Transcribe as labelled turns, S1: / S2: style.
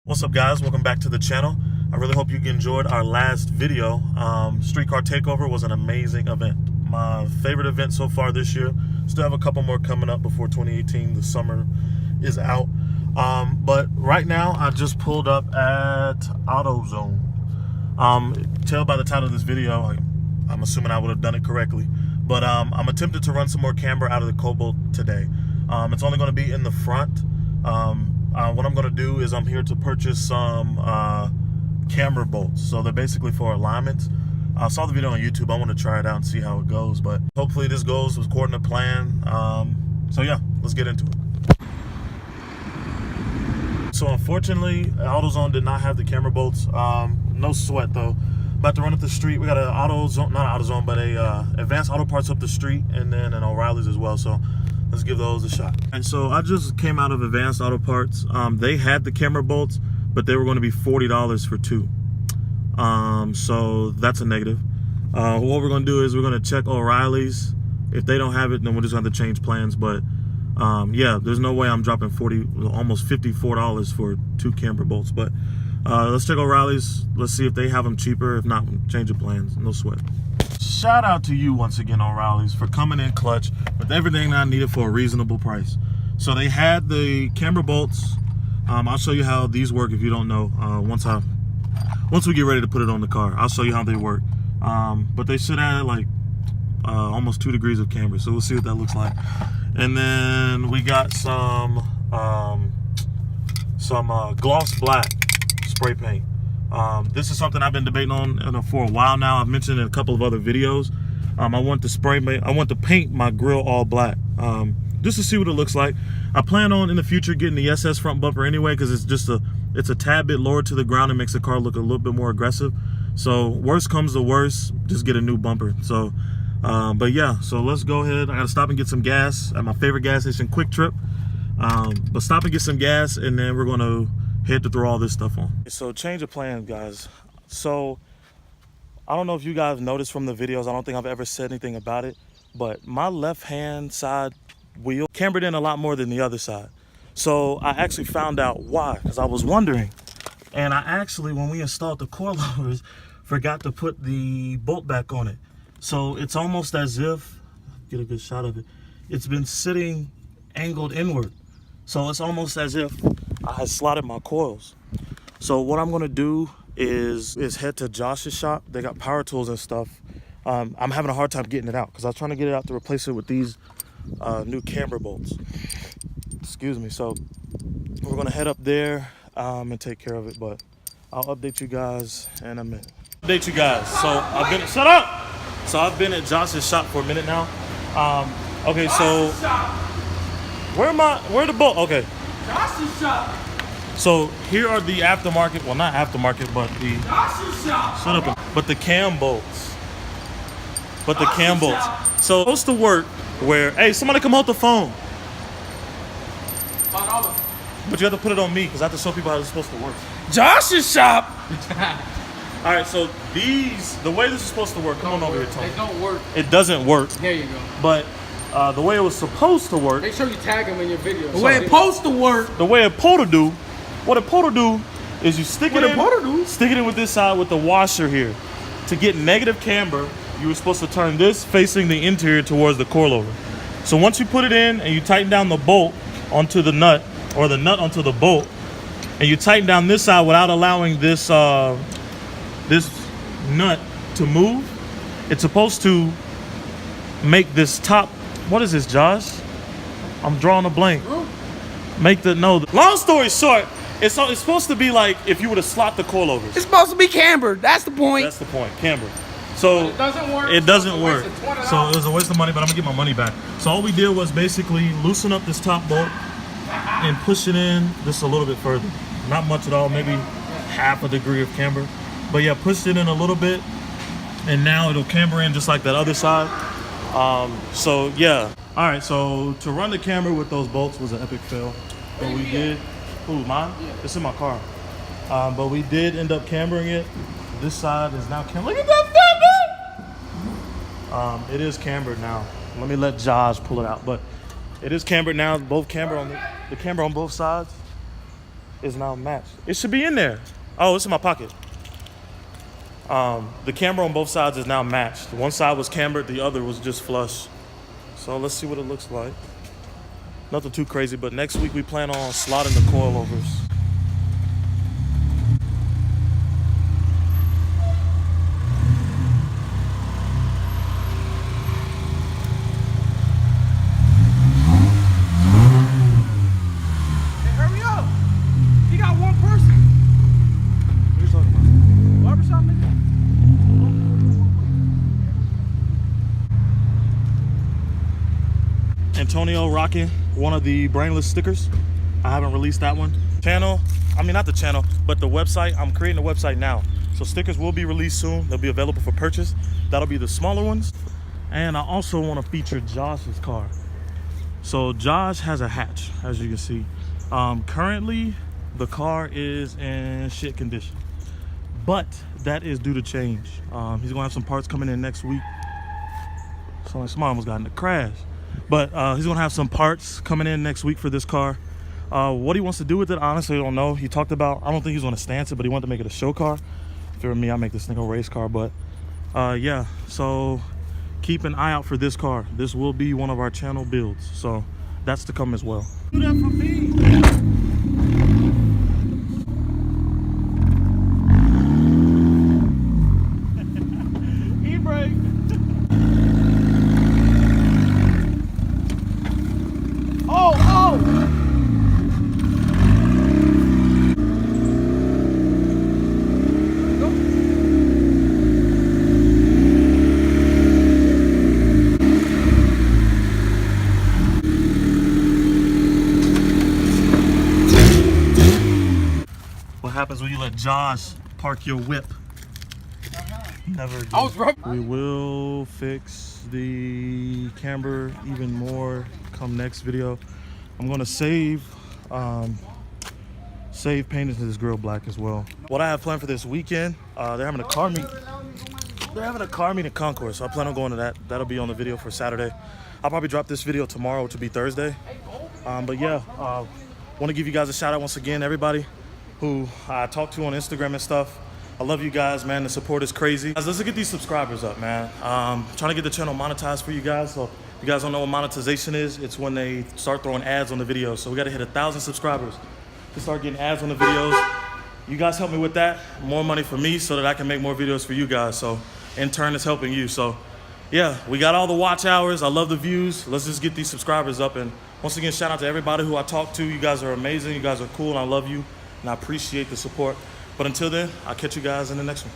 S1: What's up, guys? Welcome back to the channel. I really hope you enjoyed our last video. Streetcar Takeover was an amazing event. My favorite event so far this year. Still have a couple more coming up before 2018. The summer is out. But right now, I just pulled up at AutoZone. Tell by the title of this video, I'm assuming I would have done it correctly. But I'm attempting to run some more camber out of the Cobalt today. It's only going to be in the front. What I'm going to do is I'm here to purchase some camber bolts. So they're basically for alignments. I saw the video on YouTube. I want to try it out and see how it goes. But hopefully this goes according to plan. So yeah, let's get into it. So unfortunately, AutoZone did not have the camber bolts. No sweat though. About to run up the street. We got an AutoZone, not AutoZone, but a Advanced Auto Parts up the street, and then an O'Reilly's as well. So let's give those a shot. And so I just came out of Advanced Auto Parts. They had the camber bolts, but they were going to be $40 for two. So that's a negative. What we're going to do is we're going to check O'Reilly's. If they don't have it, then we're just going to have to change plans. But yeah, there's no way I'm dropping almost $54 for two camber bolts. But let's check O'Reilly's. Let's see if they have them cheaper. If not, change the plans. No sweat. Shout out to you once again, O'Reilly's, for coming in clutch with everything I needed for a reasonable price. So they had the camber bolts. I'll show you how these work if you don't know. Once we get ready to put it on the car, I'll show you how they work. But they should add like almost 2 degrees of camber, so we'll see what that looks like. And then we got some gloss black spray paint. This is something I've been debating on for a while now. I've mentioned in a couple of other videos. I want to paint my grill all black, just to see what it looks like. I plan on in the future getting the SS front bumper anyway, because it's a tad bit lower to the ground and makes the car look a little bit more aggressive. So worst comes to worst, just get a new bumper. So, but yeah, so let's go ahead. I gotta stop and get some gas at my favorite gas station, Quick Trip. But stop and get some gas, and then we're gonna head to throw all this stuff on. So change of plans, guys. So I don't know if you guys noticed from the videos, I don't think I've ever said anything about it, but my left hand side wheel cambered in a lot more than the other side. So I actually found out why, because I was wondering. And I actually, when we installed the coilovers, forgot to put the bolt back on it. So it's almost as if, get a good shot of it, it's been sitting angled inward. So it's almost as if I had slotted my coils. So what I'm gonna do is head to Josh's shop. They got power tools and stuff. I'm having a hard time getting it out because I was trying to get it out to replace it with these new camber bolts. Excuse me. So we're gonna head up there and take care of it, but I'll update you guys in a minute. Update you guys. So shut up! So I've been at Josh's shop for a minute now. Okay, so where the bolt? Okay. Josh's shop. So here are the aftermarket, well not aftermarket, but the shut up. But the cam bolts. But the cam bolts. So it's supposed to work where, hey, somebody come hold the phone. But you have to put it on me because I have to show people how it's supposed to work. Josh's shop. All right, so the way this is supposed to work, come on over here, Tony.
S2: It don't work.
S1: It doesn't work.
S2: There you go.
S1: But the way it was supposed to work.
S2: Make sure you tag them in your video.
S1: The way it's supposed to work. The way it's supposed to do. What it's supposed to do is you stick it in with this side with the washer here. To get negative camber, you were supposed to turn this facing the interior towards the coilover. So once you put it in and you tighten down the bolt onto the nut, or the nut onto the bolt, and you tighten down this side without allowing this this nut to move, it's supposed to make this top. What is this, Josh? I'm drawing a blank. Long story short, it's supposed to be like if you were to slot the coilovers.
S2: It's supposed to be cambered. That's the point.
S1: That's the point, cambered. So
S2: it doesn't work.
S1: It doesn't work. So it was a waste of money, but I'm gonna get my money back. So all we did was basically loosen up this top bolt and push it in just a little bit further. Not much at all, maybe half a degree of camber. But yeah, pushed it in a little bit, and now it'll camber in just like that other side. So yeah. All right, so to run the camber with those bolts was an epic fail. But we did, mine? It's in my car. But we did end up cambering it. This side is now cambered. Look at that fat. It is cambered now. Let me let Josh pull it out. But it is cambered now, both camber on the camber on both sides. is now matched. It should be in there. Oh, it's in my pocket. The camber on both sides is now matched. One side was cambered, the other was just flush. So let's see what it looks like. Nothing too crazy, but next week we plan on slotting the coilovers.
S2: Hey, hurry up. You got one person.
S1: What are you talking about?
S2: Barbershop nigga.
S1: Antonio rocking one of the brainless stickers. I haven't released that one. Channel, I mean not the channel, but the website. I'm creating a website now. So stickers will be released soon. They'll be available for purchase. That'll be the smaller ones. And I also want to feature Josh's car. So Josh has a hatch, as you can see. Currently, the car is in shit condition. But that is due to change. He's gonna have some parts coming in next week. So like somebody almost got in a crash. But he's gonna have some parts coming in next week for this car. What he wants to do with it, honestly, I don't know. He talked about, I don't think he's gonna stance it, but he wanted to make it a show car. If it were me, I'd make this thing a race car. But yeah, so keep an eye out for this car. This will be one of our channel builds. So that's to come as well. Do that for me. E-brake.
S2: Oh!
S1: What happens when you let Josh park your whip? Never again.
S2: I was rubbing.
S1: We will fix the camber even more come next video. I'm gonna save painting this grill black as well. What I have planned for this weekend, they're having a car meet. They're having a car meet in Concourse, so I plan on going to that. That'll be on the video for Saturday. I'll probably drop this video tomorrow, which will be Thursday. But yeah, want to give you guys a shout out once again, everybody who I talk to on Instagram and stuff. I love you guys, man. The support is crazy. Guys, let's get these subscribers up, man. Trying to get the channel monetized for you guys. So if you guys don't know what monetization is, it's when they start throwing ads on the videos. So we got to hit 1,000 subscribers to start getting ads on the videos. You guys help me with that. More money for me so that I can make more videos for you guys. So in turn, it's helping you. So yeah, we got all the watch hours. I love the views. Let's just get these subscribers up. And once again, shout out to everybody who I talk to. You guys are amazing. You guys are cool, and I love you. And I appreciate the support. But until then, I'll catch you guys in the next one.